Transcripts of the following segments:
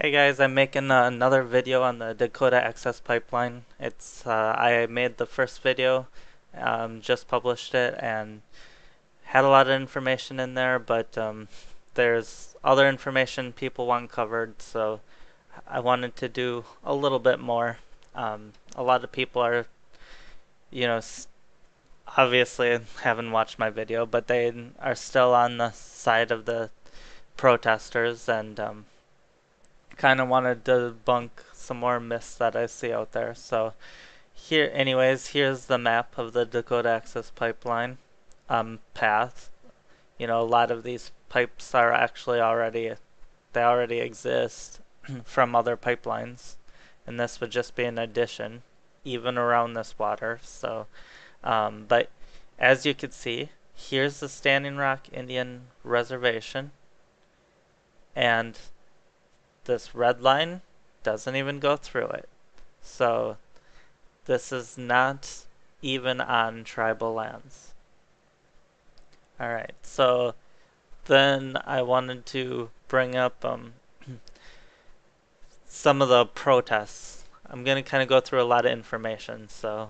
Hey guys, I'm making another video on the Dakota Access Pipeline. I made the first video, just published it, and had a lot of information in there, but there's other information people want covered, so I wanted to do a little bit more. A lot of people are, you know, obviously haven't watched my video, but they are still on the side of the protesters and kind of want to debunk some more myths that I see out there. So here's the map of the Dakota Access Pipeline path. A lot of these pipes are actually they already exist from other pipelines, and this would just be an addition, even around this water. But as you can see, here's the Standing Rock Indian Reservation, and this red line doesn't even go through it. So this is not even on tribal lands. Alright, so then I wanted to bring up some of the protests. I'm going to kind of go through a lot of information. So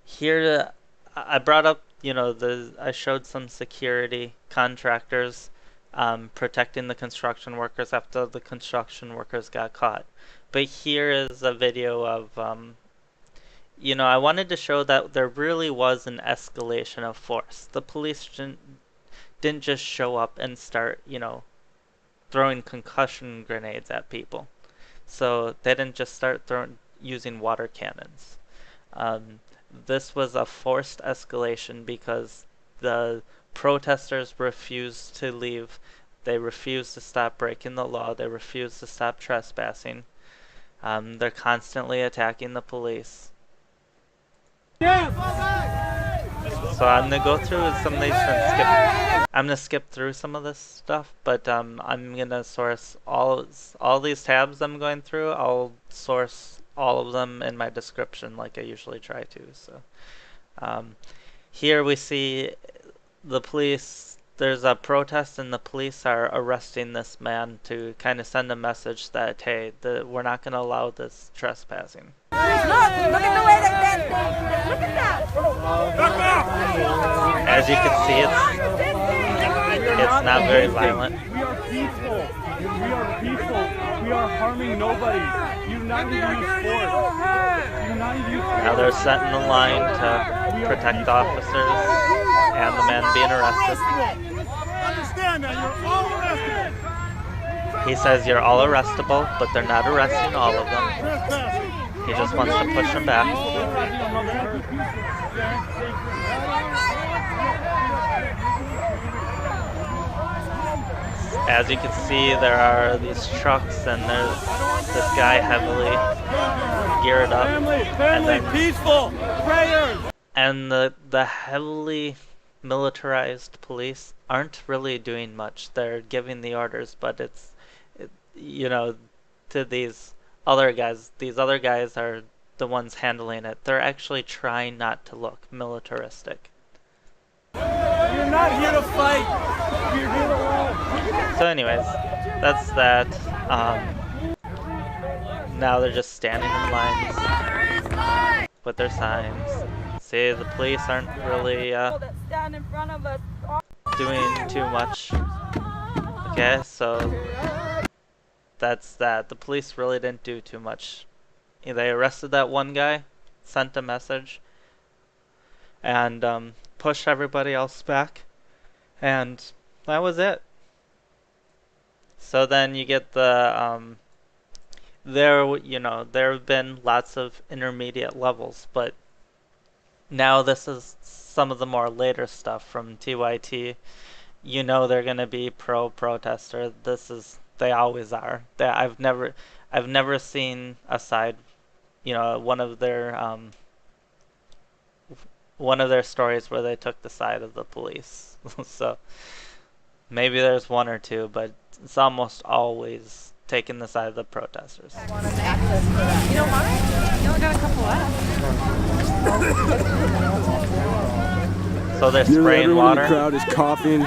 here I brought up, I showed some security contractors protecting the construction workers after the construction workers got caught. But here is a video of, I wanted to show that there really was an escalation of force. The police didn't just show up and start, throwing concussion grenades at people. So they didn't just start using water cannons. This was a forced escalation because the protesters refused to leave. They refused to stop breaking the law. They refused to stop trespassing. They're constantly attacking the police. So I'm gonna go through some of these and I'm gonna skip through some of this stuff, but I'm gonna source all these tabs I'm going through. I'll source all of them in my description, like I usually try to. So here we see the police. There's a protest, and the police are arresting this man to kind of send a message that, hey, we're not going to allow this trespassing. Look at the way they bend. Look at that. As you can see, it's not very violent. We are peaceful. We are peaceful. We are harming nobody. You do not need to use force. You do not need to use force. Now they're setting the line to protect the officers and the man being arrested. Understand that you're all arrested. He says you're all arrestable, but they're not arresting all of them. He just wants to push them back. As you can see, there are these trucks, and there's this guy heavily geared up. Family, peaceful prayers. And the heavily militarized police aren't really doing much. They're giving the orders, but to these other guys. These other guys are the ones handling it. They're actually trying not to look militaristic. You're not here to fight. You're here to love. So anyways, that's that. Now they're just standing in lines with their signs. See, the police aren't really doing too much. Okay, so that's that. The police really didn't do too much. They arrested that one guy, sent a message, and pushed everybody else back, and that was it. So then you get the there have been lots of intermediate levels, but now this is some of the more later stuff from TYT. They're gonna be pro-protester. They always are. I've never seen a side, one of their stories where they took the side of the police. So maybe there's one or two, but it's almost always taking the side of the protesters. You don't want it? You only got a couple left. So they're spraying Everyone water. in the crowd is coughing.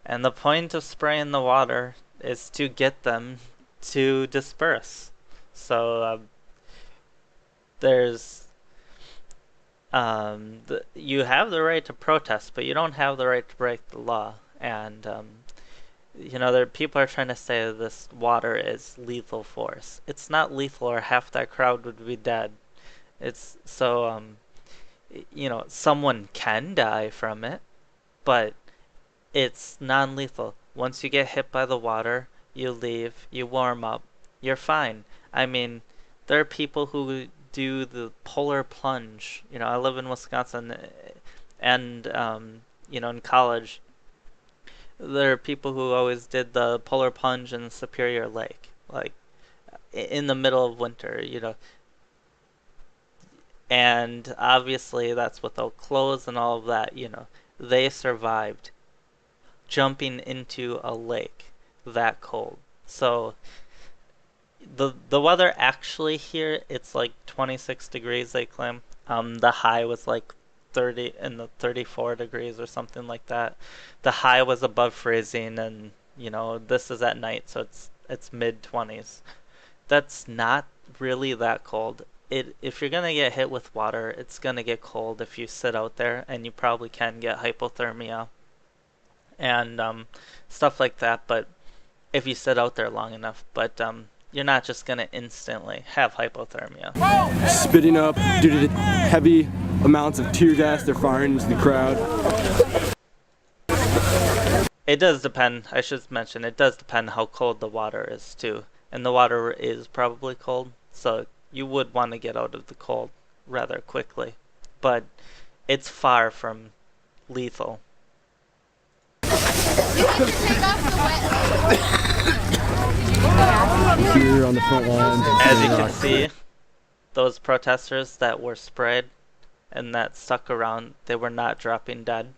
And the point of spraying the water is to get them to disperse. So there's you have the right to protest, but you don't have the right to break the law. And people are trying to say this water is lethal force. It's not lethal, or half that crowd would be dead. It's so someone can die from it, but it's non-lethal. Once you get hit by the water, you leave, you warm up, you're fine. I mean, there are people who do the polar plunge. I live in Wisconsin, and in college, there are people who always did the polar plunge in Superior Lake, like in the middle of winter, And obviously that's without clothes and all of that, They survived jumping into a lake that cold. So the weather actually here, it's like 26 degrees, they claim. The high was like 34 degrees or something like that. The high was above freezing, and this is at night, so it's mid 20s. That's not really that cold. If you're gonna get hit with water, it's gonna get cold if you sit out there, and you probably can get hypothermia and stuff like that. But if you sit out there long enough, but you're not just gonna instantly have hypothermia. Spitting up due to the heavy amounts of tear gas they're firing into the crowd. It does depend. I should mention, it does depend how cold the water is too, and the water is probably cold, so you would want to get out of the cold rather quickly, but it's far from lethal. Here on the front lines. As you can see, those protesters that were sprayed and that stuck around, they were not dropping dead.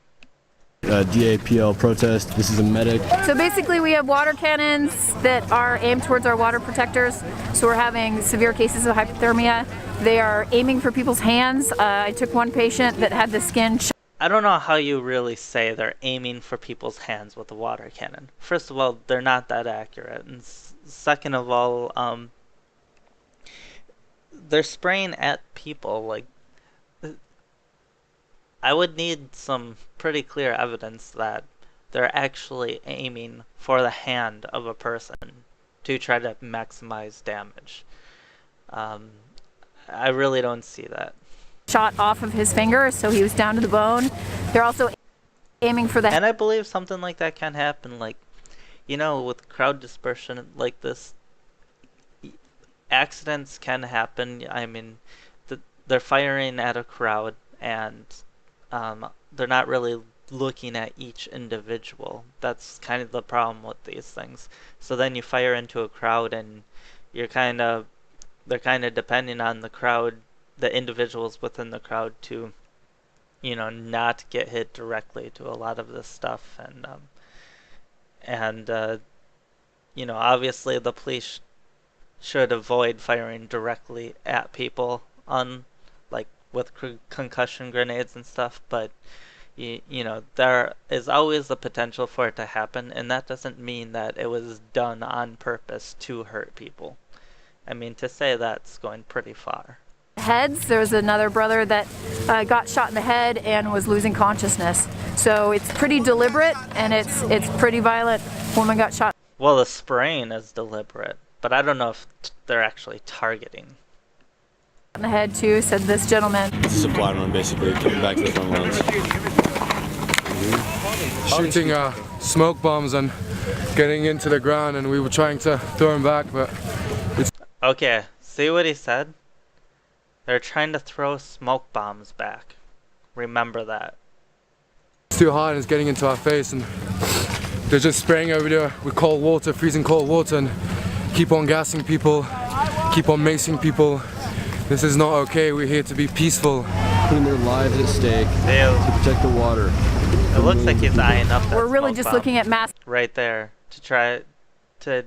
DAPL protest. This is a medic. So basically we have water cannons that are aimed towards our water protectors. So we're having severe cases of hypothermia. They are aiming for people's hands. I took one patient that had the skin. I don't know how you really say they're aiming for people's hands with a water cannon. First of all, they're not that accurate. And second of all, they're spraying at people. Like, I would need some pretty clear evidence that they're actually aiming for the hand of a person to try to maximize damage. I really don't see that. Shot off of his finger, so he was down to the bone. They're also aiming for the And I believe something like that can happen. Like, with crowd dispersion like this, accidents can happen. I mean, they're firing at a crowd, and they're not really looking at each individual. That's kind of the problem with these things. So then you fire into a crowd, and they're kind of depending on the crowd, the individuals within the crowd, to not get hit directly to a lot of this stuff. And obviously the police should avoid firing directly at people with concussion grenades and stuff, but there is always the potential for it to happen, and that doesn't mean that it was done on purpose to hurt people. I mean, to say that's going pretty far. heads. There was another brother that got shot in the head and was losing consciousness. So it's pretty deliberate, and it's pretty violent. Woman got shot. Well, the spraying is deliberate, but I don't know if they're actually targeting. In the head too, said this gentleman. It's a supply run, basically, coming back to the front lines. Shooting smoke bombs and getting into the ground, and we were trying to throw them back, but it's... Okay, see what he said? They're trying to throw smoke bombs back. Remember that. It's too hot and it's getting into our face, and they're just spraying over there with cold water, freezing cold water, and keep on gassing people, keep on macing people. This is not okay. We're here to be peaceful. Putting their lives at stake to protect the water. It looks like he's eyeing up that We're really smoke just bomb looking at mass. right there to try to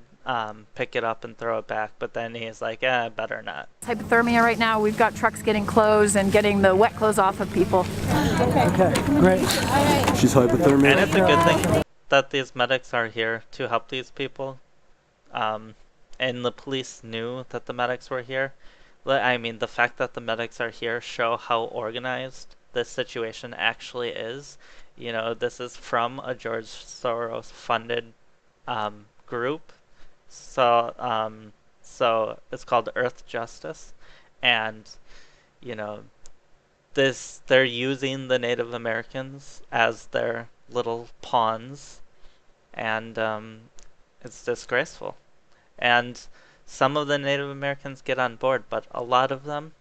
pick it up and throw it back, but then he's like, better not. Hypothermia right now. We've got trucks getting clothes and getting the wet clothes off of people. Okay, great. She's hypothermic. And it's a good thing that these medics are here to help these people, and the police knew that the medics were here. I mean, the fact that the medics are here show how organized this situation actually is. You know, this is from a George Soros funded group. So it's called Earth Justice, and you know, they're using the Native Americans as their little pawns, and it's disgraceful. And some of the Native Americans get on board, but a lot of them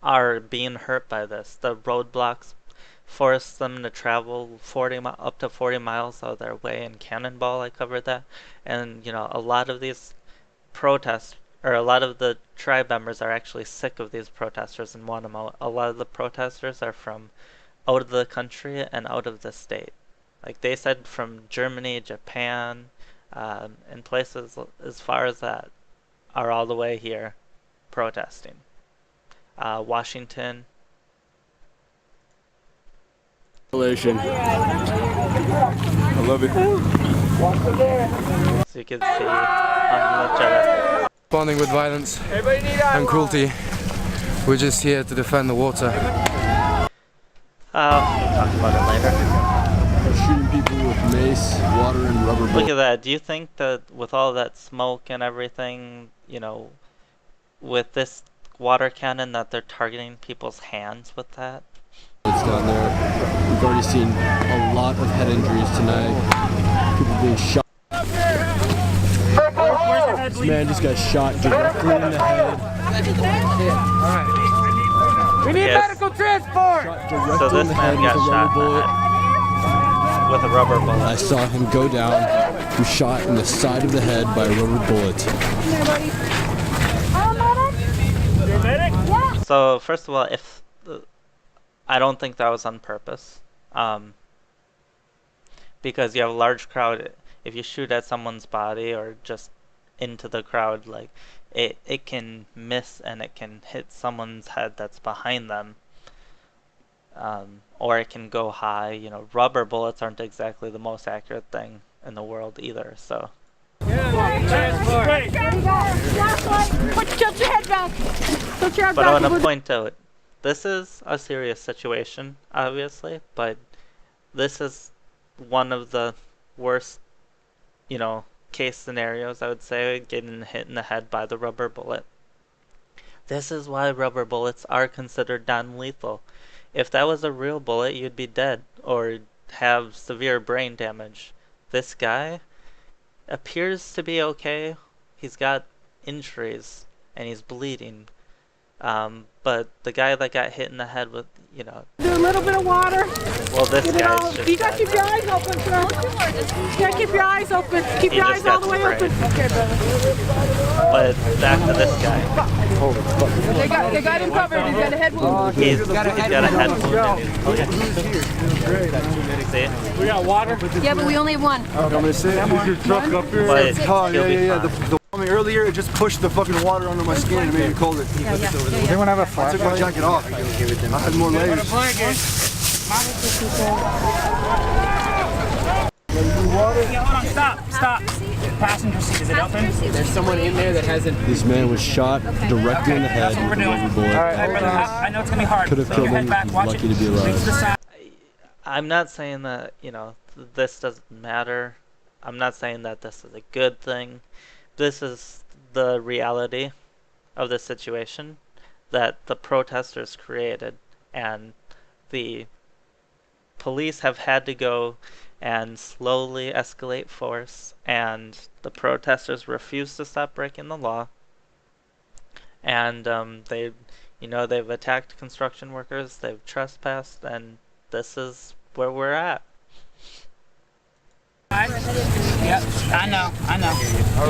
are being hurt by this. The roadblocks force them to travel up to 40 miles out of their way in Cannonball. I covered that. And, you know, a lot of these protests, or a lot of the tribe members are actually sick of these protesters and want them out. A lot of the protesters are from out of the country and out of the state. Like they said, from Germany, Japan, and places as far as that are all the way here protesting. Washington. I love it. So you can see how much of it. Responding with violence and cruelty. We're just here to defend the water. We'll talk about it later. They're shooting people with mace, water, and rubber bullets. Look at that. Do you think that with all that smoke and everything, you know, with this water cannon, that they're targeting people's hands with that? It's down there. We've already seen a lot of head injuries tonight. People being shot. This man just got shot directly in the head. We need medical transport! So this man got shot in the head with a rubber bullet. I saw him go down. He was shot in the side of the head by a rubber bullet. So first of all, I don't think that was on purpose, because you have a large crowd. If you shoot at someone's body or just into the crowd, like it can miss and it can hit someone's head that's behind them, or it can go high. You know, rubber bullets aren't exactly the most accurate thing in the world either. So. Tilt your head back. Tilt your head But I back. want to point out, this is a serious situation, obviously, but this is one of the worst, you know, case scenarios, I would say, getting hit in the head by the rubber bullet. This is why rubber bullets are considered non-lethal. If that was a real bullet, you'd be dead or have severe brain damage. This guy appears to be okay. He's got injuries and he's bleeding. But the guy that got hit in the head with, you know... Do a little bit of water. Well, this guy's just... You gotta keep your eyes open, sir. You gotta keep your eyes open. Keep your eyes all the way open. Okay, brother. But back to this guy. They got him covered. He's got a head wound. He's got a head wound. See? We got water. Yeah, but we only have one. I'm gonna say your truck up here. But Oh, he'll be yeah. fine. I mean, earlier it just pushed the fucking water under my skin and made it colder. Anyone have a I took my jacket off. I had more layers. Yeah, hold on, stop. Passenger seat, is it open? There's someone in there that hasn't. This man was shot directly in the head That's what with we're a doing. rubber bullet. I know it's gonna be hard. Could have Keep killed your him. head back, He's watch lucky it. to be alive. Lean to the side. I'm not saying that, you know, this doesn't matter. I'm not saying that this is a good thing. This is the reality of the situation that the protesters created, and the police have had to go and slowly escalate force, and the protesters refuse to stop breaking the law. And they've attacked construction workers, they've trespassed, and this is where we're at. Yep, I know.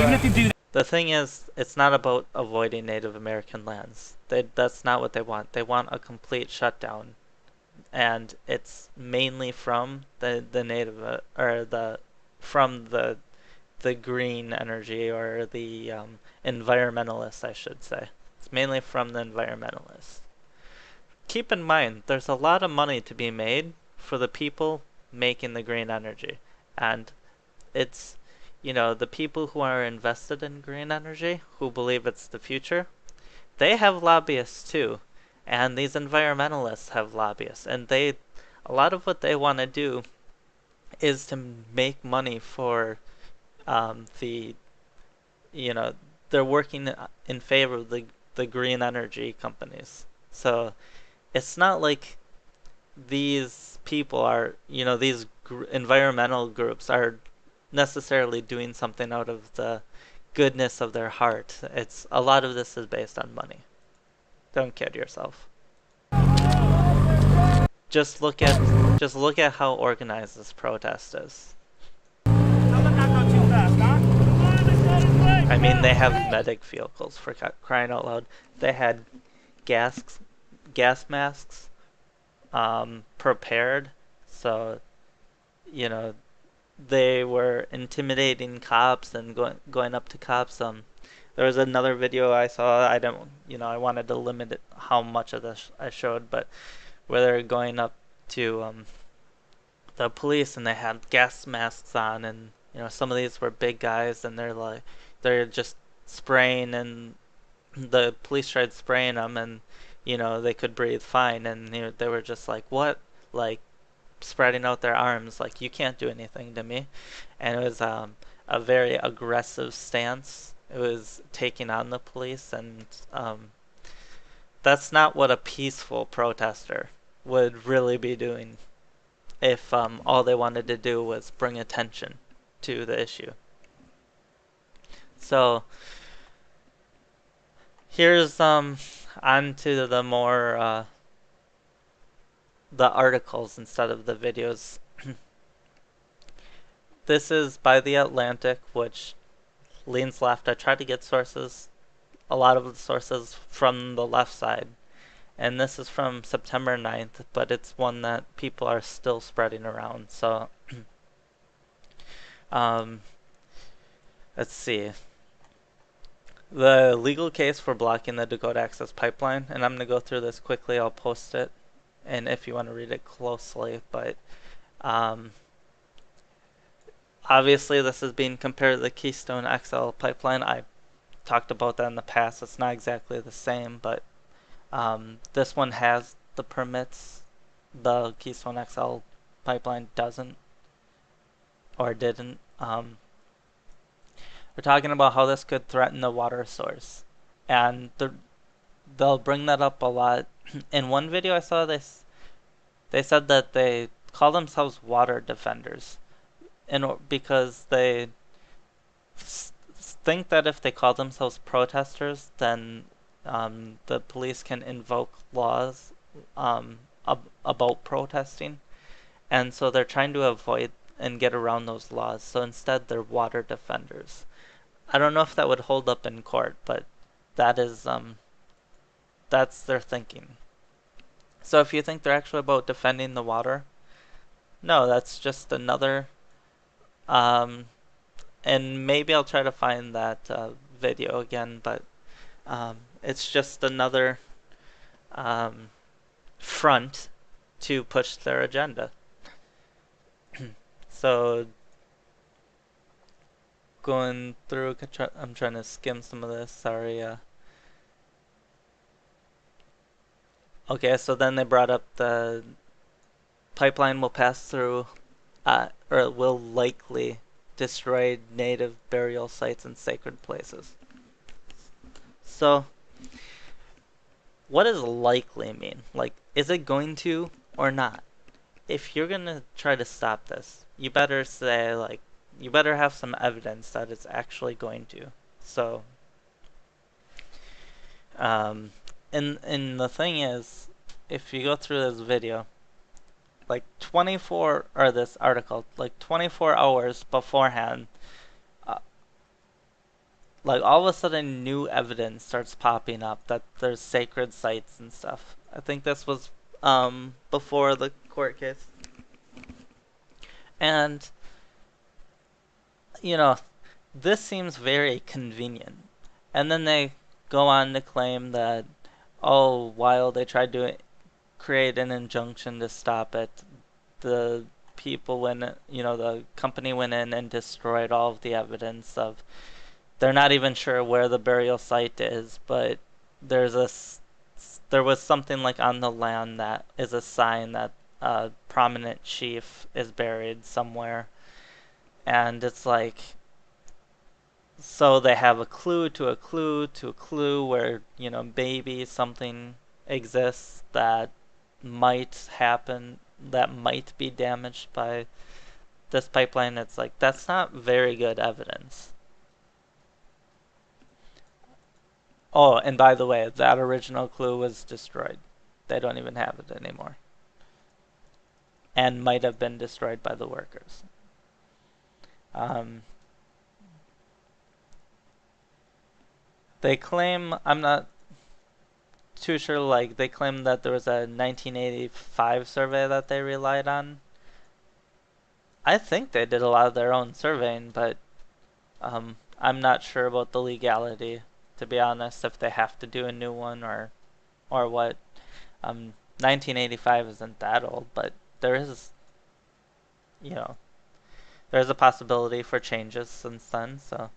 Even if you do that. The thing is, it's not about avoiding Native American lands. That's not what they want. They want a complete shutdown, and it's mainly from the native from the green energy, or the environmentalists, I should say. It's mainly from the environmentalists. Keep in mind, there's a lot of money to be made for the people making the green energy, and it's, you know, the people who are invested in green energy, who believe it's the future, they have lobbyists too. And these environmentalists have lobbyists. And a lot of what they want to do is to make money for the, you know, they're working in favor of the green energy companies. So it's not like these people are, you know, these environmental groups are necessarily doing something out of the goodness of their heart. It's a lot of this is based on money. Don't kid yourself. Just look at how organized this protest is. I mean, they have medic vehicles, for crying out loud. They had gas masks prepared, so you know they were intimidating cops and going up to cops. There was another video I saw. I don't, you know, I wanted to limit how much of this I showed, but where they're going up to the police and they had gas masks on, and you know some of these were big guys and they're just spraying, and the police tried spraying them, and you know they could breathe fine, and they were just like, what, like spreading out their arms like, you can't do anything to me. And it was a very aggressive stance. It was taking on the police, and that's not what a peaceful protester would really be doing if all they wanted to do was bring attention to the issue. So here's on to the more the articles instead of the videos. This is by The Atlantic, which leans left. I tried to get sources, a lot of the sources from the left side. And this is from September 9th, but it's one that people are still spreading around. So, let's see. The legal case for blocking the Dakota Access Pipeline, and I'm going to go through this quickly. I'll post it, and if you want to read it closely, but obviously this is being compared to the Keystone XL pipeline. I talked about that in the past. It's not exactly the same, but this one has the permits. The Keystone XL pipeline doesn't, or didn't. We're talking about how this could threaten the water source, and they'll bring that up a lot. In one video I saw this, they said that they call themselves water defenders, because they think that if they call themselves protesters, then the police can invoke laws about protesting, and so they're trying to avoid and get around those laws. So instead, they're water defenders. I don't know if that would hold up in court, but that is that's their thinking. So if you think they're actually about defending the water, no, that's just another. And maybe I'll try to find that video again, but it's just another front to push their agenda. So going through, I'm trying to skim some of this, sorry. Okay, so then they brought up the pipeline will pass through, or it will likely destroy native burial sites and sacred places. So, what does likely mean? Like, is it going to or not? If you're gonna try to stop this, you better say, like, you better have some evidence that it's actually going to. So, and the thing is, if you go through this video, like 24, or this article, like 24 hours beforehand, like all of a sudden new evidence starts popping up that there's sacred sites and stuff. I think this was before the court case. And you know, this seems very convenient. And then they go on to claim that, oh, while they tried to create an injunction to stop it, the people went, the company went in and destroyed all of the evidence of. They're not even sure where the burial site is, but there was something like on the land that is a sign that a prominent chief is buried somewhere, and it's like, so they have a clue to a clue to a clue where, maybe something exists that might happen, that might be damaged by this pipeline. It's like, that's not very good evidence. Oh, and by the way, that original clue was destroyed. They don't even have it anymore. And might have been destroyed by the workers. They claim, I'm not too sure, like, they claim that there was a 1985 survey that they relied on. I think they did a lot of their own surveying, but I'm not sure about the legality, to be honest, if they have to do a new one or what. 1985 isn't that old, but there is, there's a possibility for changes since then, so.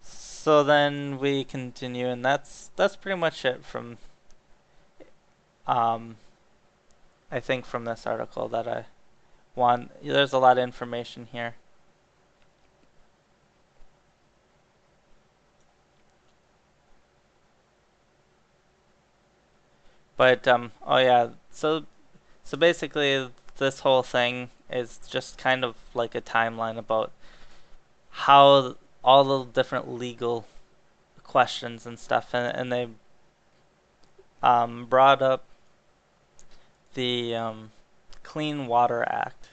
So then we continue, and that's pretty much it from, I think, from this article that I want. There's a lot of information here. But oh yeah, so basically this whole thing is just kind of like a timeline about how all the different legal questions and stuff, and they brought up the Clean Water Act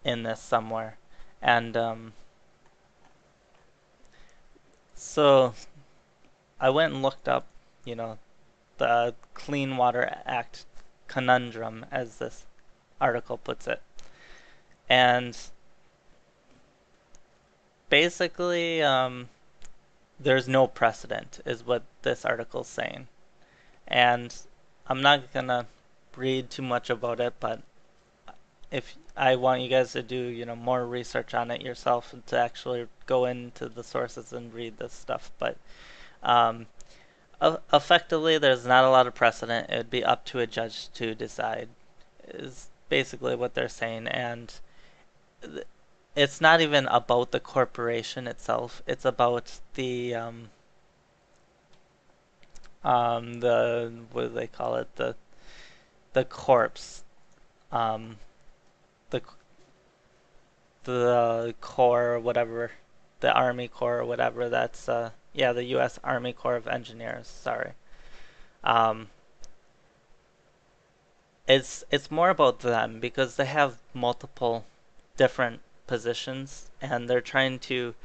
in this somewhere, and so I went and looked up, the Clean Water Act conundrum, as this article puts it. And basically, there's no precedent, is what this article's saying. And I'm not gonna read too much about it, but if I want you guys to do, more research on it yourself to actually go into the sources and read this stuff. But effectively, there's not a lot of precedent. It would be up to a judge to decide, is basically what they're saying. And it's not even about the corporation itself. It's about the what do they call it? The corpse, the Corps, or whatever, the Army Corps or whatever. That's yeah, the U.S. Army Corps of Engineers. Sorry. It's more about them because they have multiple different positions, and they're trying to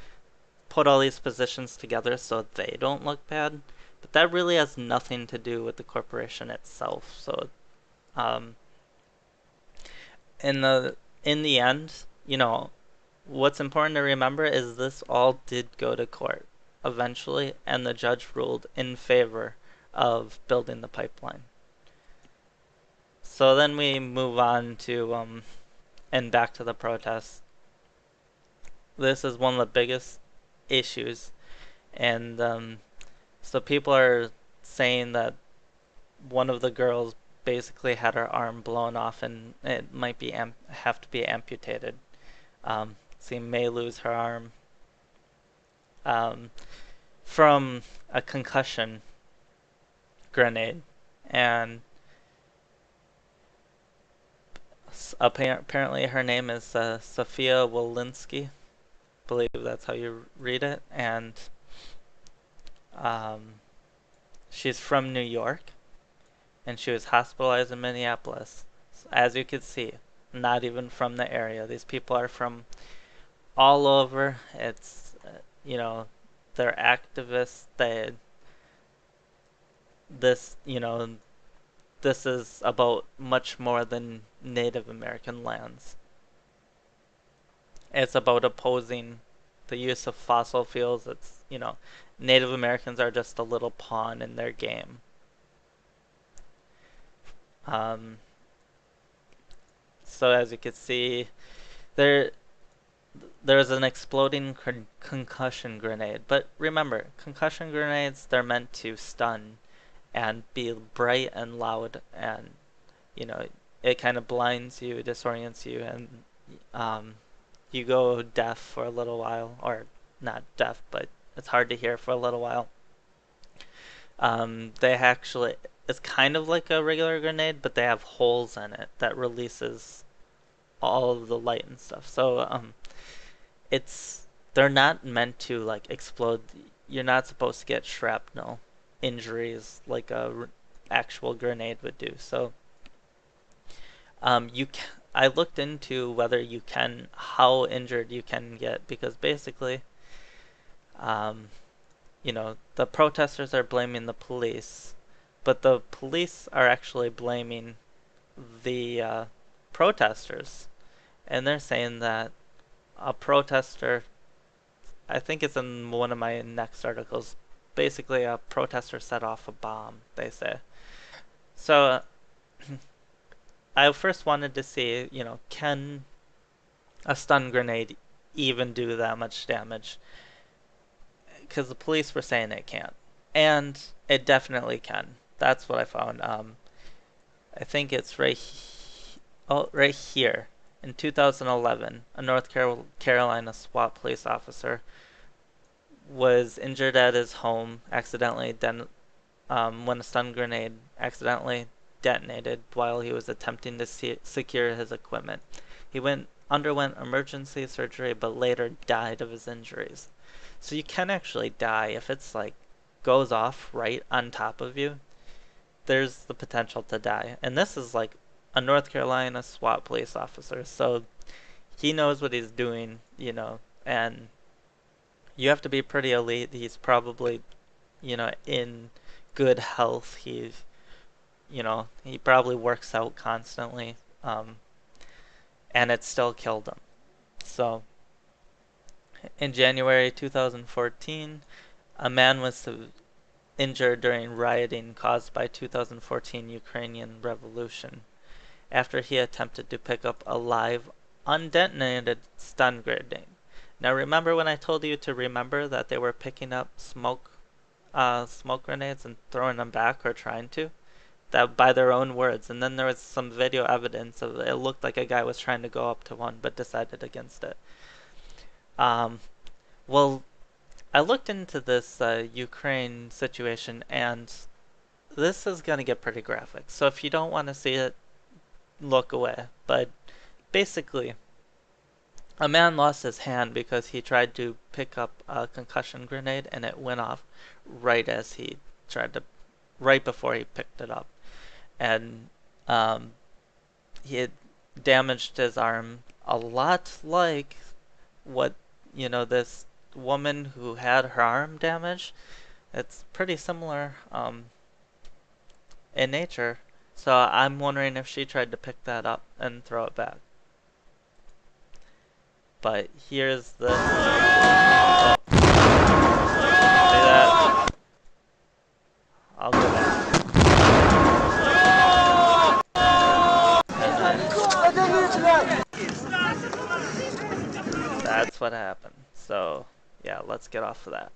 put all these positions together so they don't look bad. But that really has nothing to do with the corporation itself. So, in the end, what's important to remember is this all did go to court eventually, and the judge ruled in favor of building the pipeline. So then we move on to and back to the protests. This is one of the biggest issues, and so people are saying that one of the girls basically had her arm blown off, and it might be have to be amputated. She may lose her arm from a concussion grenade, and apparently her name is Sophia Walensky. I believe that's how you read it, and she's from New York, and she was hospitalized in Minneapolis. As you can see, not even from the area. These people are from all over. It's they're activists. This is about much more than Native American lands. It's about opposing the use of fossil fuels. It's, Native Americans are just a little pawn in their game. So as you can see, there's an exploding concussion grenade. But remember, concussion grenades, they're meant to stun and be bright and loud, and it kind of blinds you, disorients you, and you go deaf for a little while, or not deaf, but it's hard to hear for a little while. They actually, it's kind of like a regular grenade, but they have holes in it that releases all of the light and stuff. So they're not meant to like explode. You're not supposed to get shrapnel injuries like a actual grenade would do. So I looked into how injured you can get, because basically, the protesters are blaming the police, but the police are actually blaming the protesters, and they're saying that a protester, I think it's in one of my next articles, basically a protester set off a bomb, they say. So I first wanted to see, can a stun grenade even do that much damage? Because the police were saying it can't. And it definitely can. That's what I found. I think it's right here. In 2011, a North Carolina SWAT police officer was injured at his home accidentally when a stun grenade accidentally detonated while he was attempting to secure his equipment. He underwent emergency surgery but later died of his injuries. So you can actually die if it's like goes off right on top of you. There's the potential to die. And this is like a North Carolina SWAT police officer, so he knows what he's doing, and you have to be pretty elite. He's probably, in good health. He probably works out constantly, and it still killed him. So in January 2014, a man was injured during rioting caused by 2014 Ukrainian revolution after he attempted to pick up a live, undetonated stun grenade. Now remember when I told you to remember that they were picking up smoke grenades and throwing them back, or trying to? That by their own words. And then there was some video evidence of it looked like a guy was trying to go up to one but decided against it. Well, I looked into this Ukraine situation, and this is going to get pretty graphic. So if you don't want to see it, look away. But basically, a man lost his hand because he tried to pick up a concussion grenade and it went off right before he picked it up. And he had damaged his arm a lot like what, this woman who had her arm damaged. It's pretty similar in nature. So I'm wondering if she tried to pick that up and throw it back. But here's the... Oh. See that? I'll go back. That's what happened. So, yeah, let's get off of that.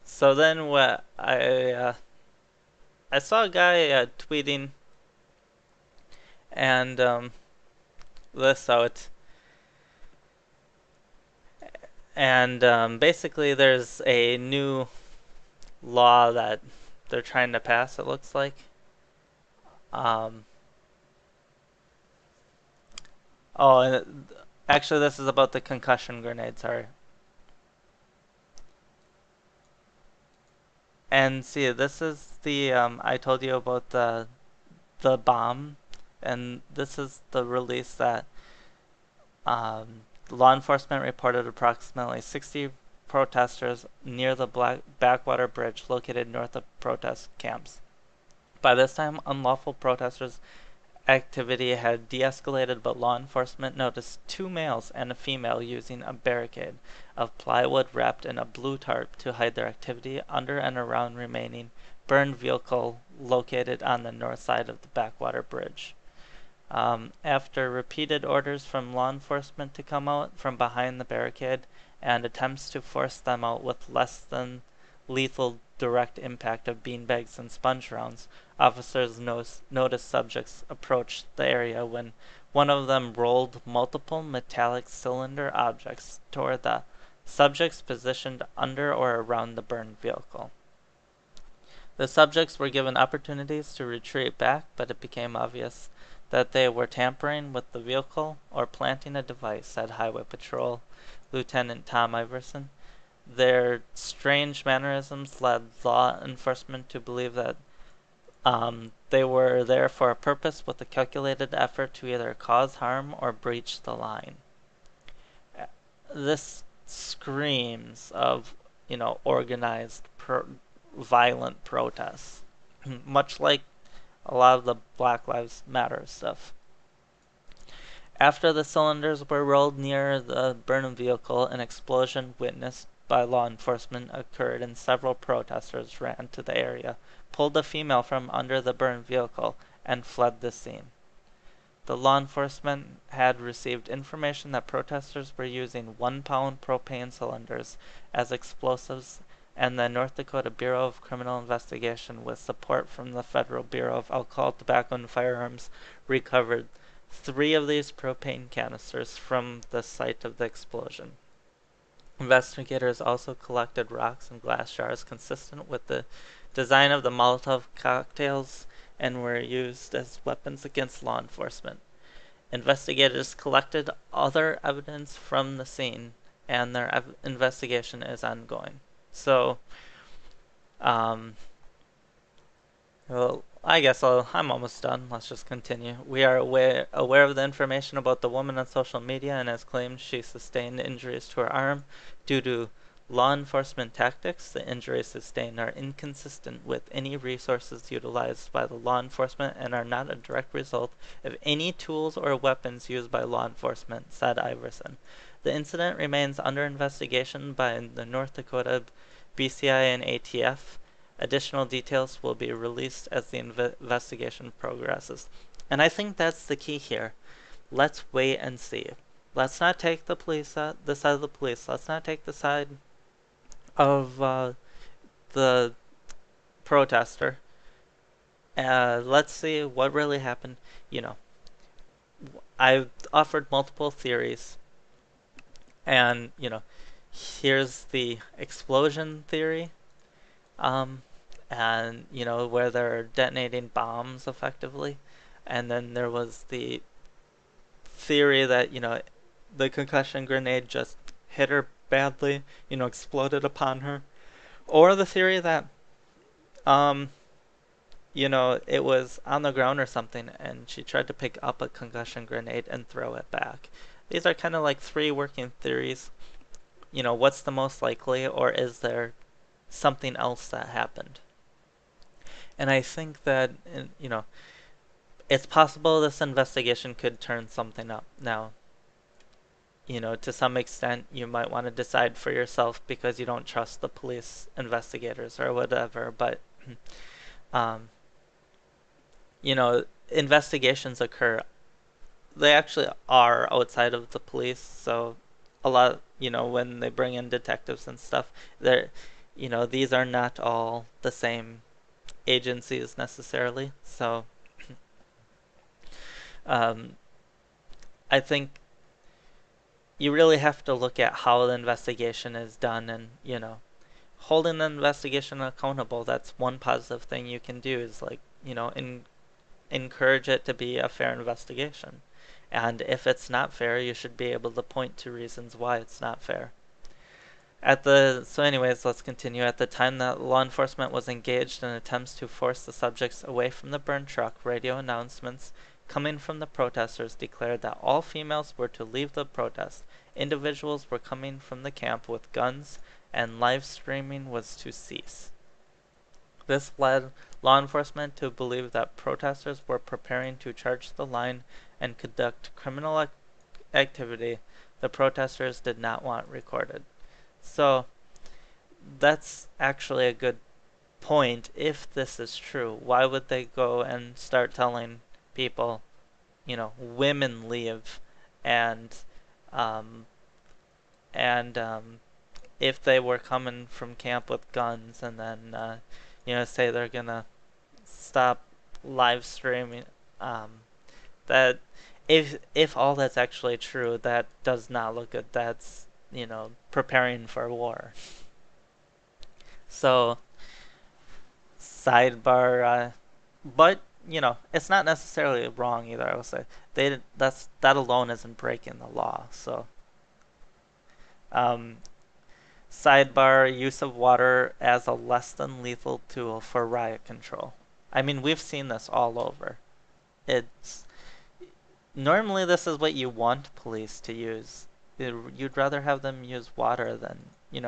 So then what I saw a guy tweeting and this out, and basically there's a new law that they're trying to pass, it looks like. Oh, and actually this is about the concussion grenade, sorry. And see, this is the I told you about the bomb, and this is the release that law enforcement reported approximately 60 protesters near the Backwater Bridge located north of protest camps. By this time, unlawful protesters activity had de-escalated, but law enforcement noticed two males and a female using a barricade of plywood wrapped in a blue tarp to hide their activity under and around remaining burned vehicle located on the north side of the backwater bridge. After repeated orders from law enforcement to come out from behind the barricade and attempts to force them out with less than lethal direct impact of beanbags and sponge rounds, officers noticed subjects approach the area when one of them rolled multiple metallic cylinder objects toward the subjects positioned under or around the burned vehicle. The subjects were given opportunities to retreat back, but it became obvious that they were tampering with the vehicle or planting a device, said Highway Patrol Lieutenant Tom Iverson. Their strange mannerisms led law enforcement to believe that they were there for a purpose with a calculated effort to either cause harm or breach the line. This screams of, organized violent protests, much like a lot of the Black Lives Matter stuff. After the cylinders were rolled near the burned vehicle, an explosion witnessed by law enforcement occurred and several protesters ran to the area, pulled a female from under the burned vehicle, and fled the scene. The law enforcement had received information that protesters were using 1-pound propane cylinders as explosives, and the North Dakota Bureau of Criminal Investigation, with support from the Federal Bureau of Alcohol, Tobacco, and Firearms, recovered 3 of these propane canisters from the site of the explosion. Investigators also collected rocks and glass shards consistent with the design of the Molotov cocktails and were used as weapons against law enforcement. Investigators collected other evidence from the scene, and their investigation is ongoing. So, well, I guess I'm almost done. Let's just continue. We are aware of the information about the woman on social media and has claimed she sustained injuries to her arm due to law enforcement tactics. The injuries sustained are inconsistent with any resources utilized by the law enforcement and are not a direct result of any tools or weapons used by law enforcement, said Iverson. The incident remains under investigation by the North Dakota BCI and ATF. Additional details will be released as the investigation progresses. And I think that's the key here. Let's wait and see. Let's not take the side of the police. Let's not take the side of the protester. Let's see what really happened. I've offered multiple theories. And, here's the explosion theory. And, where they're detonating bombs effectively. And then there was the theory that, the concussion grenade just hit her badly, exploded upon her. Or the theory that, it was on the ground or something and she tried to pick up a concussion grenade and throw it back. These are kind of like 3 working theories. What's the most likely, or is there something else that happened? And I think that, it's possible this investigation could turn something up. Now, to some extent, you might want to decide for yourself because you don't trust the police investigators or whatever, but, investigations occur. They actually are outside of the police, so a lot, when they bring in detectives and stuff, these are not all the same agencies necessarily. So, I think you really have to look at how the investigation is done and, holding the investigation accountable. That's one positive thing you can do is encourage it to be a fair investigation. And if it's not fair, you should be able to point to reasons why it's not fair. So anyways, let's continue. At the time that law enforcement was engaged in attempts to force the subjects away from the burned truck, radio announcements coming from the protesters declared that all females were to leave the protest. Individuals were coming from the camp with guns, and live streaming was to cease. This led law enforcement to believe that protesters were preparing to charge the line and conduct criminal activity the protesters did not want recorded. So that's actually a good point. If this is true, why would they go and start telling people, women leave, and um, and if they were coming from camp with guns, and then say they're gonna stop live streaming, that if all that's actually true, that does not look good. That's preparing for war. So sidebar, but it's not necessarily wrong either. I would say that alone isn't breaking the law. So sidebar, use of water as a less than lethal tool for riot control. I mean, we've seen this all over. It's normally this is what you want police to use. You'd rather have them use water than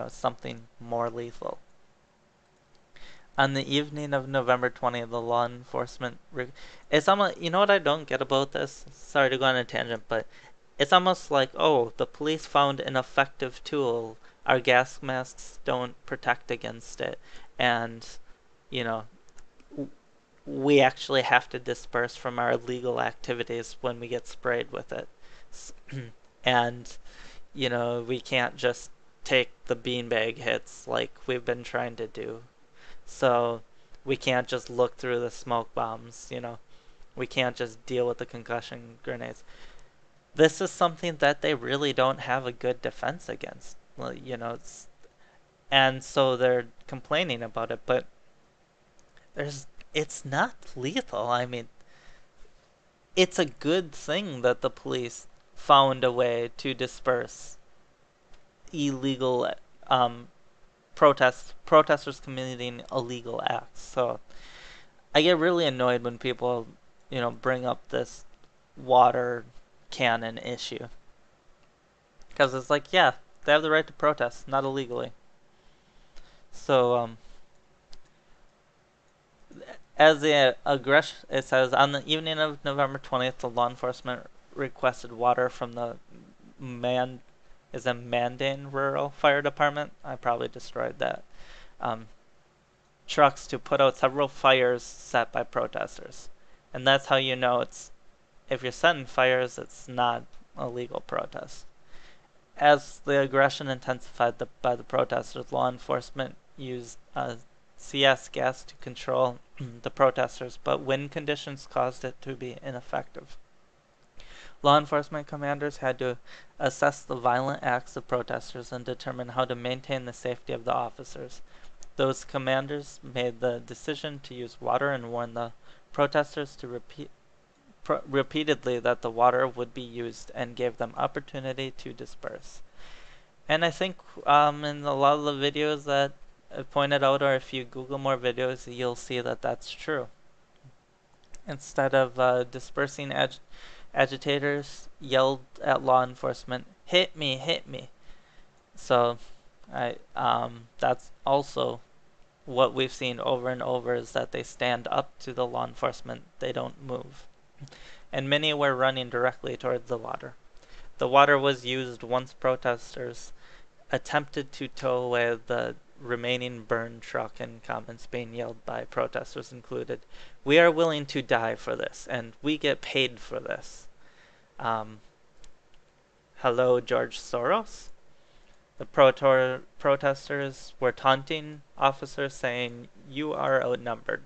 something more lethal. On the evening of November 20th, the law enforcement... It's almost... You know what I don't get about this? Sorry to go on a tangent, but it's almost like, oh, the police found an effective tool. Our gas masks don't protect against it. And, we actually have to disperse from our illegal activities when we get sprayed with it. And, we can't just take the beanbag hits like we've been trying to do. So we can't just look through the smoke bombs, we can't just deal with the concussion grenades. This is something that they really don't have a good defense against, and so they're complaining about it, but it's not lethal. I mean, it's a good thing that the police found a way to disperse illegal protesters committing illegal acts. So I get really annoyed when people, bring up this water cannon issue. Because it's like, yeah, they have the right to protest, not illegally. So, as the aggression, it says, on the evening of November 20th, the law enforcement requested water from the Mandan Rural Fire Department. I probably destroyed that. Trucks to put out several fires set by protesters. And that's how you know if you're setting fires, it's not a legal protest. As the aggression intensified by the protesters, law enforcement used CS gas to control the protesters, but wind conditions caused it to be ineffective. Law enforcement commanders had to assess the violent acts of protesters and determine how to maintain the safety of the officers. Those commanders made the decision to use water and warned the protesters to repeatedly that the water would be used and gave them opportunity to disperse. And I think in a lot of the videos that I pointed out, or if you Google more videos, you'll see that that's true. Instead of dispersing agitators yelled at law enforcement, "Hit me, hit me." So that's also what we've seen over and over, is that they stand up to the law enforcement. They don't move. And many were running directly towards the water. The water was used once protesters attempted to tow away the remaining burned truck, and comments being yelled by protesters included, "We are willing to die for this, and we get paid for this." Hello, George Soros? The protesters were taunting officers, saying, "You are outnumbered."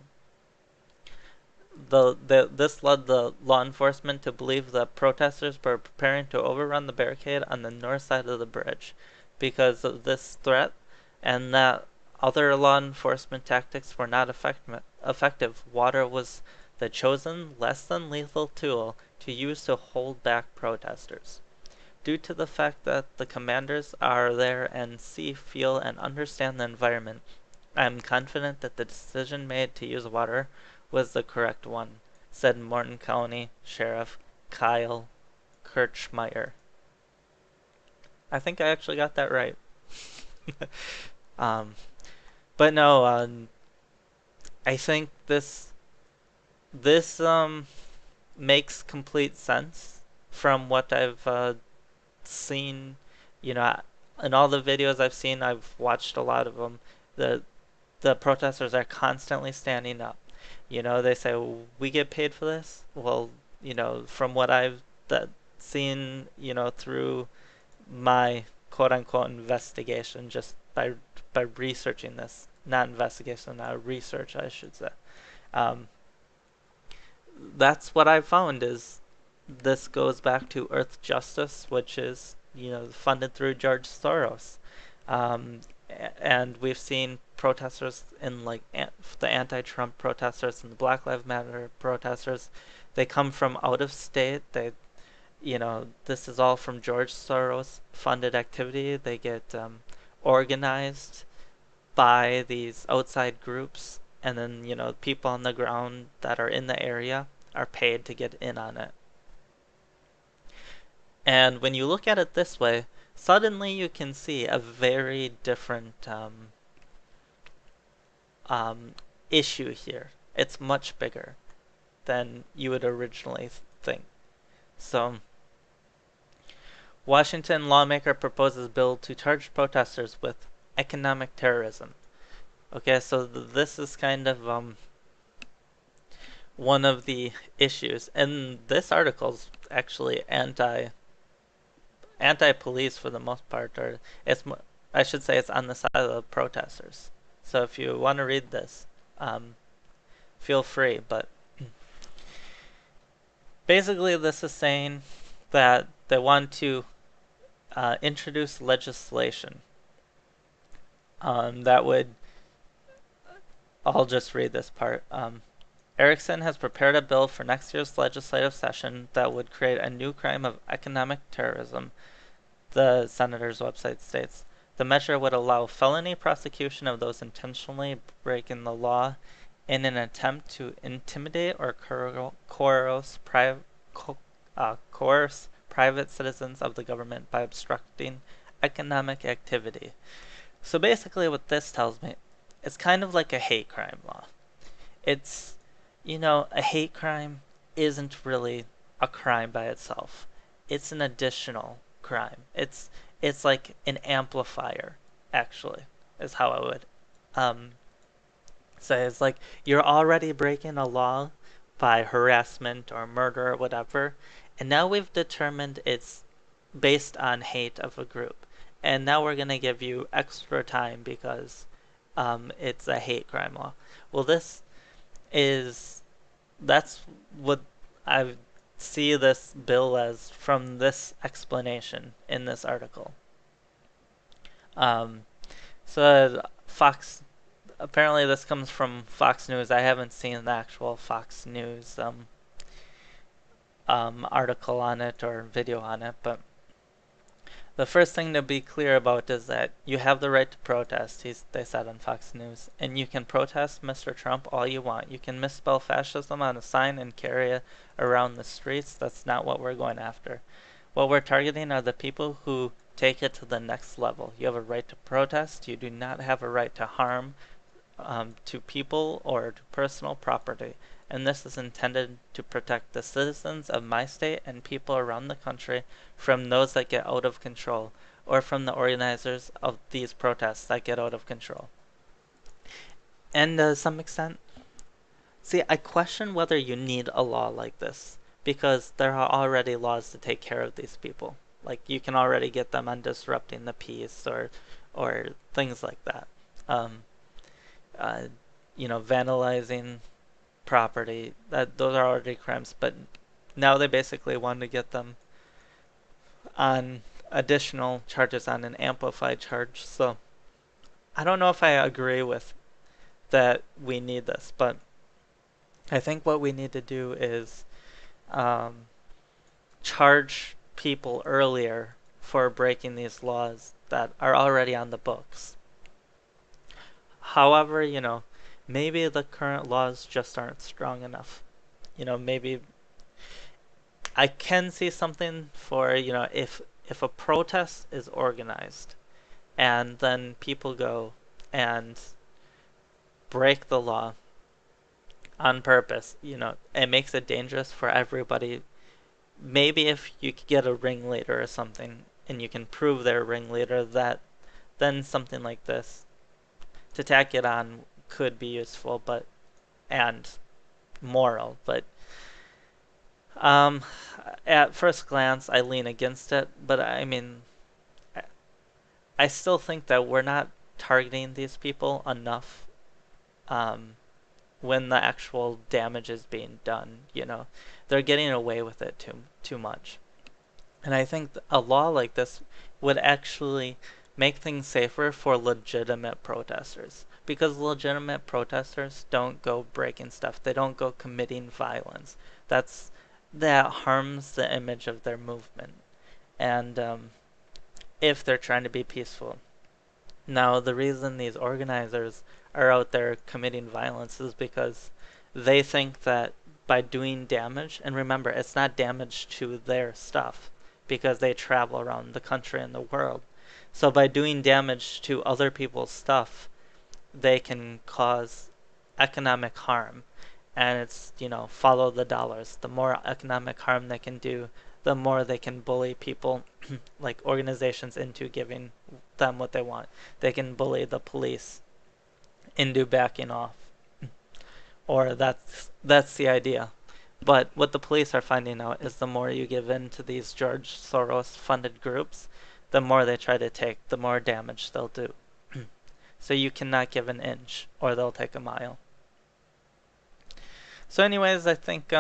This led the law enforcement to believe that protesters were preparing to overrun the barricade on the north side of the bridge. Because of this threat, and that other law enforcement tactics were not effective, water was the chosen less than lethal tool to use to hold back protesters. Due to the fact that the commanders are there and see, feel, and understand the environment, I am confident that the decision made to use water was the correct one, said Morton County Sheriff Kyle Kirchmeier. I think I actually got that right. But no, I think this makes complete sense from what I've seen. You know, in all the videos I've seen, I've watched a lot of them. The protesters are constantly standing up. You know, they say, we get paid for this. Well, you know, from what I've seen, you know, through my quote unquote investigation, just by researching this, not investigation, research, I should say. Um, that's what I found is this goes back to Earth Justice, which is, you know, funded through George Soros. Um, and we've seen protesters in like the anti-Trump protesters and the Black Lives Matter protesters. They come from out of state. You know, this is all from George Soros funded activity. They get organized by these outside groups, and then, you know, people on the ground that are in the area are paid to get in on it. And when you look at it this way, suddenly you can see a very different issue here. It's much bigger than you would originally think. So, Washington lawmaker proposes bill to charge protesters with economic terrorism. Okay, so this is kind of one of the issues, and this article's actually anti-police for the most part, or I should say it's on the side of the protesters. So if you want to read this, feel free. But basically, this is saying that they want to introduce legislation that would. I'll just read this part. Erickson has prepared a bill for next year's legislative session that would create a new crime of economic terrorism, the senator's website states. The measure would allow felony prosecution of those intentionally breaking the law in an attempt to intimidate or coerce private citizens of the government by obstructing economic activity. So basically what this tells me, it's kind of like a hate crime law. It's, you know, a hate crime isn't really a crime by itself. It's an additional crime. It's like an amplifier, actually, is how I would say. It's like you're already breaking a law by harassment or murder or whatever, and now we've determined it's based on hate of a group. And now we're going to give you extra time because it's a hate crime law. Well, that's what I see this bill as from this explanation in this article. So Fox, apparently this comes from Fox News. I haven't seen the actual Fox News article on it or video on it, but the first thing to be clear about is that you have the right to protest, they said on Fox News, and you can protest Mr. Trump all you want. You can misspell fascism on a sign and carry it around the streets. That's not what we're going after. What we're targeting are the people who take it to the next level. You have a right to protest. You do not have a right to harm to people or to personal property. And this is intended to protect the citizens of my state and people around the country from those that get out of control, or from the organizers of these protests that get out of control. And to some extent, see, I question whether you need a law like this, because there are already laws to take care of these people. Like, you can already get them on disrupting the peace or things like that. You know, vandalizing property, those are already crimes, but now they basically want to get them on additional charges, on an amplified charge. So I don't know if I agree with that we need this, but I think what we need to do is charge people earlier for breaking these laws that are already on the books. However, you know, maybe the current laws just aren't strong enough. You know, maybe I can see something for, you know, if a protest is organized and then people go and break the law on purpose. It makes it dangerous for everybody. Maybe if you could get a ringleader or something and you can prove they're a ringleader, that then something like this to tack it on could be useful, and moral. But at first glance, I lean against it. But I mean, I still think that we're not targeting these people enough when the actual damage is being done. They're getting away with it too much. And I think a law like this would actually make things safer for legitimate protesters. Because legitimate protesters don't go breaking stuff. They don't go committing violence. That harms the image of their movement. And if they're trying to be peaceful. Now, the reason these organizers are out there committing violence is because they think that by doing damage, and remember, it's not damage to their stuff, because they travel around the country and the world. So by doing damage to other people's stuff, they can cause economic harm. And it's, follow the dollars. The more economic harm they can do, the more they can bully people, like organizations, into giving them what they want. They can bully the police into backing off. Or that's the idea. But what the police are finding out is the more you give in to these George Soros funded groups, the more they try to take, the more damage they'll do. So you cannot give an inch or they'll take a mile. So anyways, I think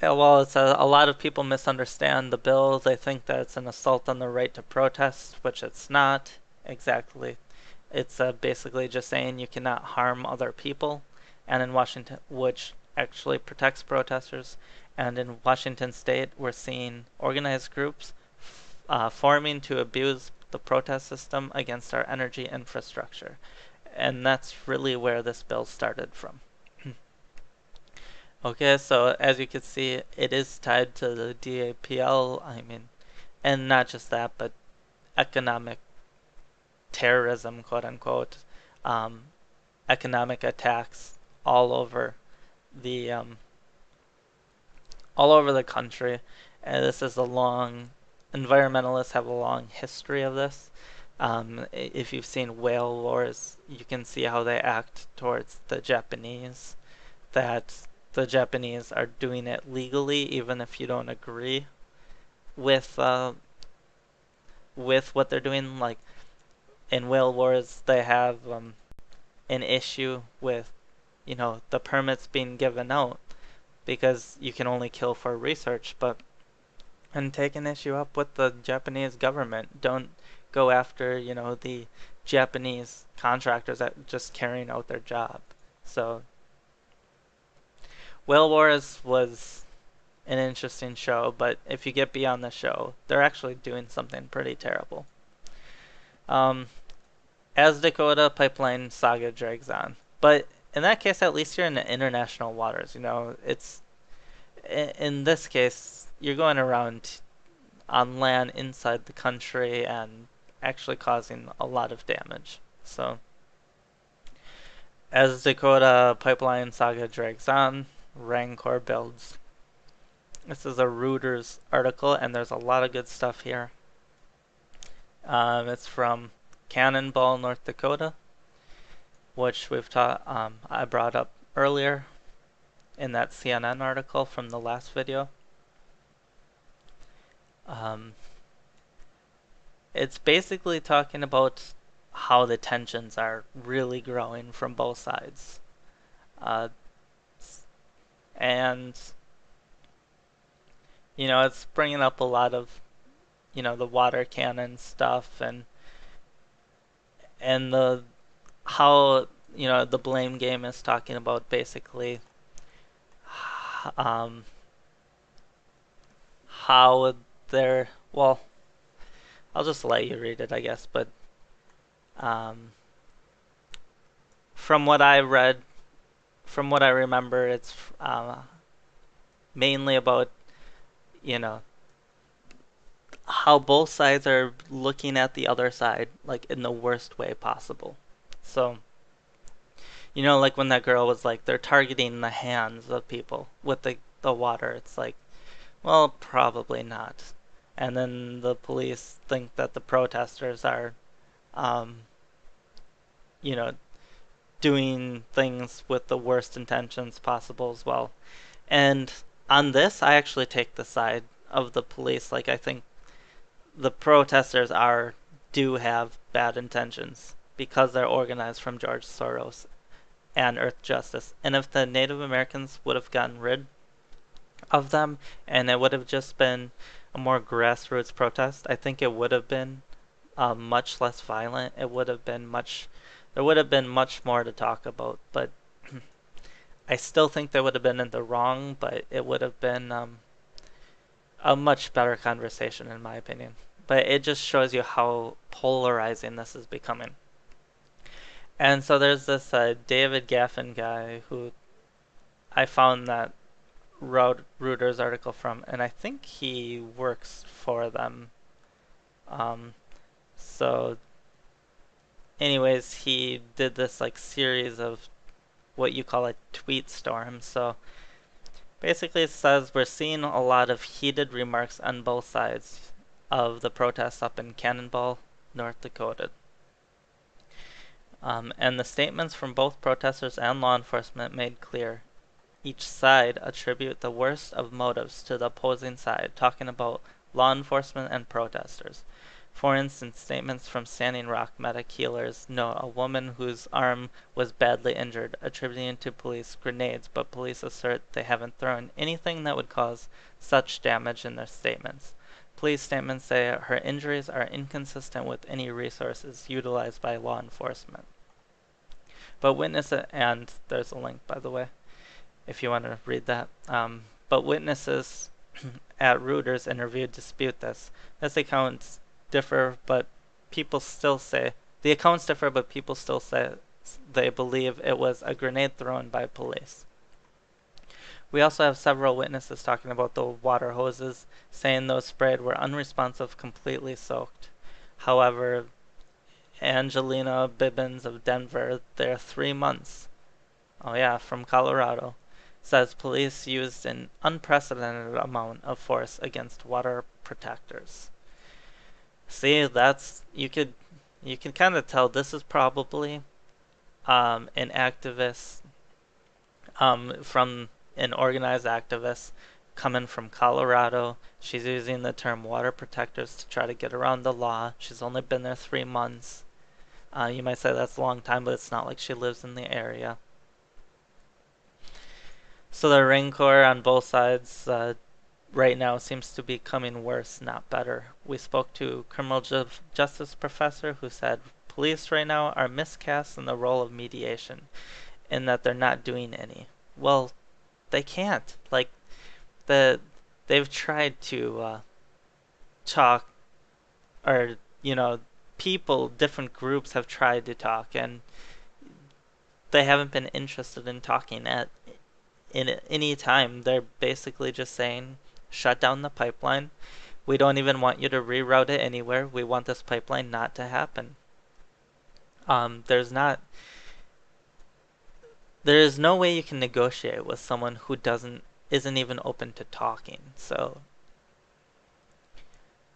well, it's a lot of people misunderstand the bill. They think that it's an assault on the right to protest, which it's not exactly. It's basically just saying you cannot harm other people, and in Washington, which actually protects protesters. And in Washington State, we're seeing organized groups forming to abuse the protest system against our energy infrastructure. And that's really where this bill started from. Okay, so as you can see, it is tied to the DAPL, and not just that, but economic terrorism, quote unquote, economic attacks all over the country. And this is environmentalists have a long history of this. If you've seen whale wars, you can see how they act towards the Japanese, that the Japanese are doing it legally, even if you don't agree with what they're doing. Like in whale wars, they have an issue with, the permits being given out because you can only kill for research, and take an issue up with the Japanese government. Don't go after, the Japanese contractors that just carrying out their job. So Whale Wars was an interesting show, but if you get beyond the show, they're actually doing something pretty terrible. As Dakota Pipeline saga drags on. But in that case, at least you're in the international waters. It's in this case, you're going around on land inside the country and actually causing a lot of damage. So as Dakota Pipeline saga drags on, Rancor builds. This is a Reuters article, and there's a lot of good stuff here. It's from Cannonball, North Dakota, which I brought up earlier in that CNN article from the last video. It's basically talking about how the tensions are really growing from both sides. And it's bringing up a lot of the water cannon stuff, and how the blame game is talking about basically how they're, well, I'll just let you read it, I guess, but from what I read, from what I remember, it's mainly about how both sides are looking at the other side like in the worst way possible. So You know, like when that girl was like, they're targeting the hands of people with the water. It's like, well, probably not. And then the police think that the protesters are, um, you know, doing things with the worst intentions possible as well. And on this, I actually take the side of the police. Like, I think the protesters do have bad intentions because they're organized from George Soros and Earth Justice. And if the Native Americans would have gotten rid of them and it would have just been a more grassroots protest, I think it would have been much less violent. It would have been there would have been much more to talk about. But I still think they would have been in the wrong, but it would have been a much better conversation, in my opinion. But it just shows you how polarizing this is becoming. And so there's this David Gaffin guy who I found that Reuters article from, and I think he works for them. So anyways, he did this like series of what you call a tweet storm. So basically it says we're seeing a lot of heated remarks on both sides of the protests up in Cannonball, North Dakota. And the statements from both protesters and law enforcement made clear each side attribute the worst of motives to the opposing side, talking about law enforcement and protesters. For instance, statements from Standing Rock medic healers note a woman whose arm was badly injured, attributing to police grenades, but police assert they haven't thrown anything that would cause such damage in their statements. Police statements say her injuries are inconsistent with any resources utilized by law enforcement. But witnesses, and there's a link by the way, if you want to read that. But witnesses at Reuters interviewed dispute this. This accounts differ, but people still say the accounts differ, but people still say they believe it was a grenade thrown by police. We also have several witnesses talking about the water hoses, saying those sprayed were unresponsive, completely soaked. However, Angelina Bibbins of Denver, there 3 months, from Colorado, says police used an unprecedented amount of force against water protectors. See, you can kind of tell this is probably an activist from an organized activist coming from Colorado. She's using the term water protectors to try to get around the law. She's only been there 3 months. You might say that's a long time, but it's not like she lives in the area. So the rancor on both sides right now seems to be becoming worse, not better. We spoke to a criminal justice professor who said police right now are miscast in the role of mediation in that they're not doing any. Well, they can't. Like, they've tried to talk, or, different groups have tried to talk, and they haven't been interested in talking in any time. They're basically just saying, shut down the pipeline. We don't even want you to reroute it anywhere. We want this pipeline not to happen. There is no way you can negotiate with someone who isn't even open to talking. So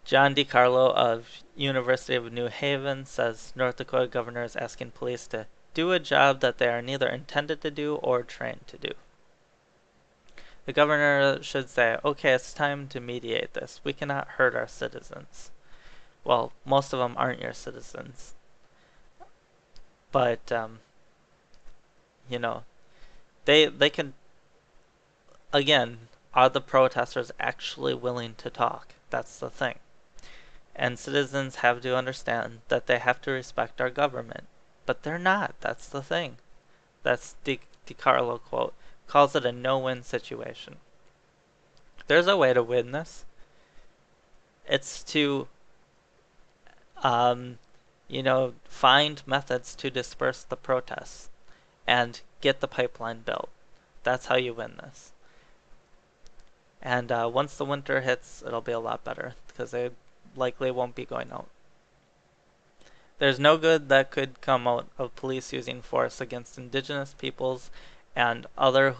John DiCarlo of University of New Haven says North Dakota governor is asking police to do a job that they are neither intended to do or trained to do. The governor should say, okay, it's time to mediate this. We cannot hurt our citizens. Well, most of them aren't your citizens. But, they can, again, are the protesters actually willing to talk? That's the thing. And citizens have to understand that they have to respect our government. But they're not. That's the thing. That's DiCarlo quote. Calls it a no-win situation. There's a way to win this. It's to, find methods to disperse the protests and get the pipeline built. That's how you win this. And once the winter hits, it'll be a lot better because they likely won't be going out. there's no good that could come out of police using force against indigenous peoples and others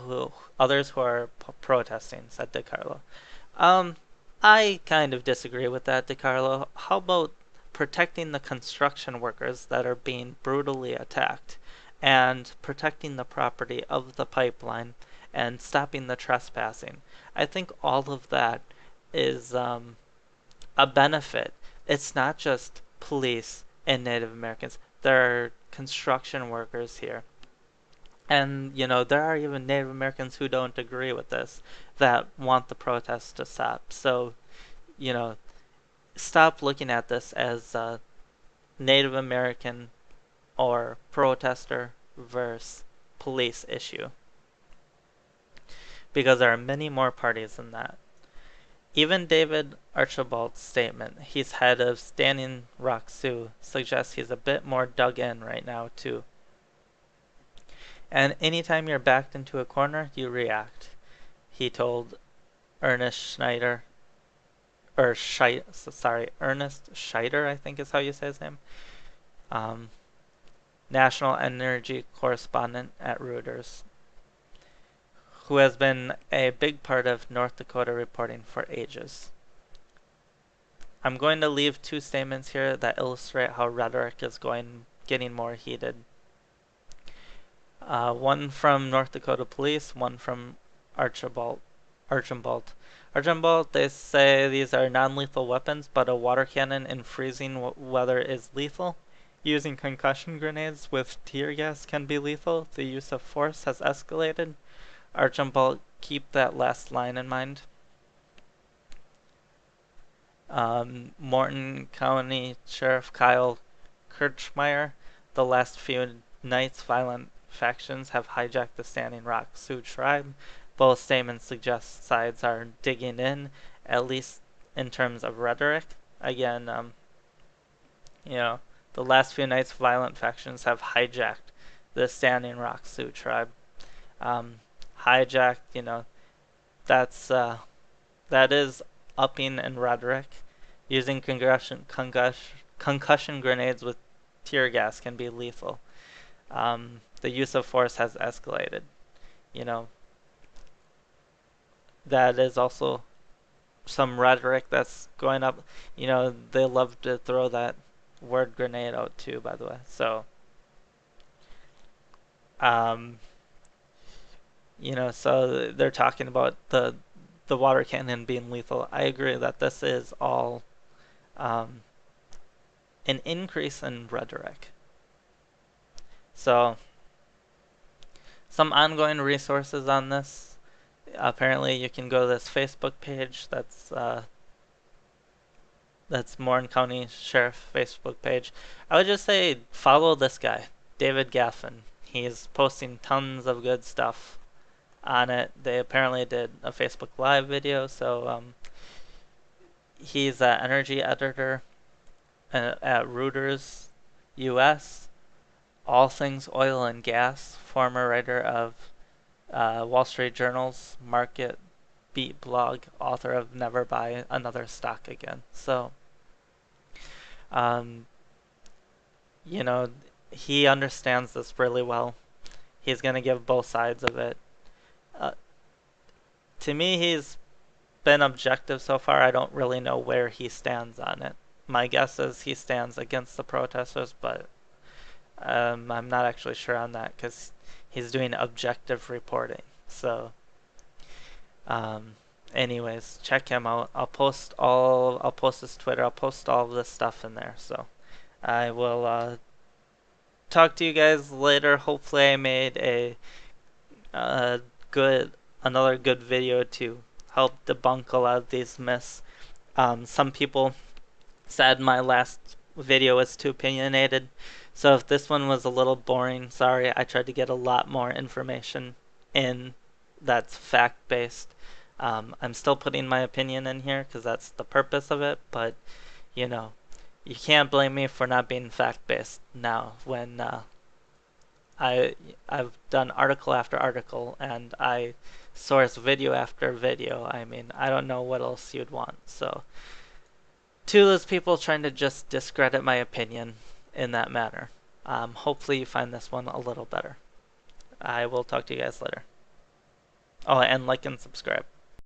who are protesting, said DiCarlo. Um, I kind of disagree with that, DiCarlo. How about protecting the construction workers that are being brutally attacked and protecting the property of the pipeline and stopping the trespassing? I think all of that is a benefit. It's not just police and Native Americans. There are construction workers here. And, there are even Native Americans who don't agree with this, that want the protests to stop. So, you know, stop looking at this as a Native American or protester versus police issue. Because there are many more parties than that. Even David Archibald's statement, he's head of Standing Rock Sioux, suggests he's a bit more dug in right now, too. And anytime you're backed into a corner, you react, he told Ernest Schneider, Ernest Scheider, I think is how you say his name, national energy correspondent at Reuters, who has been a big part of North Dakota reporting for ages. I'm going to leave two statements here that illustrate how rhetoric is getting more heated. One from North Dakota Police, one from Archibald. Archambault, they say these are non-lethal weapons, but a water cannon in freezing weather is lethal. Using concussion grenades with tear gas can be lethal. The use of force has escalated. Archambault, keep that last line in mind. Morton County Sheriff Kyle Kirchmeier, the last few nights violent factions have hijacked the Standing Rock Sioux tribe. Both statements suggest sides are digging in, at least in terms of rhetoric. Again, the last few nights violent factions have hijacked the Standing Rock Sioux tribe. Hijacked, that is upping in rhetoric. Using concussion grenades with tear gas can be lethal. The use of force has escalated. That is also some rhetoric that's going up. They love to throw that word grenade out too, by the way. So, so they're talking about the water cannon being lethal. I agree that this is all an increase in rhetoric. So, some ongoing resources on this. Apparently, you can go to this Facebook page. That's Morton County Sheriff Facebook page. I would just say follow this guy, David Gaffin. He's posting tons of good stuff on it. They apparently did a Facebook Live video, so he's an energy editor at Reuters US, all things oil and gas, former writer of Wall Street Journal's Market Beat blog, author of Never Buy Another Stock Again. So, he understands this really well. He's going to give both sides of it. To me, he's been objective so far. I don't really know where he stands on it. My guess is he stands against the protesters, but I'm not actually sure on that because he's doing objective reporting. So, anyways, check him out. I'll post his Twitter. I'll post all of this stuff in there. So, I will talk to you guys later. Hopefully, I made another good video to help debunk a lot of these myths. Some people said my last video was too opinionated. So if this one was a little boring, sorry. I tried to get a lot more information in that's fact-based. I'm still putting my opinion in here because that's the purpose of it, but you can't blame me for not being fact-based now when I've done article after article and I source video after video. I mean, I don't know what else you'd want. So to those people trying to just discredit my opinion, in that manner. Hopefully you find this one a little better. I will talk to you guys later. Oh, and like and subscribe.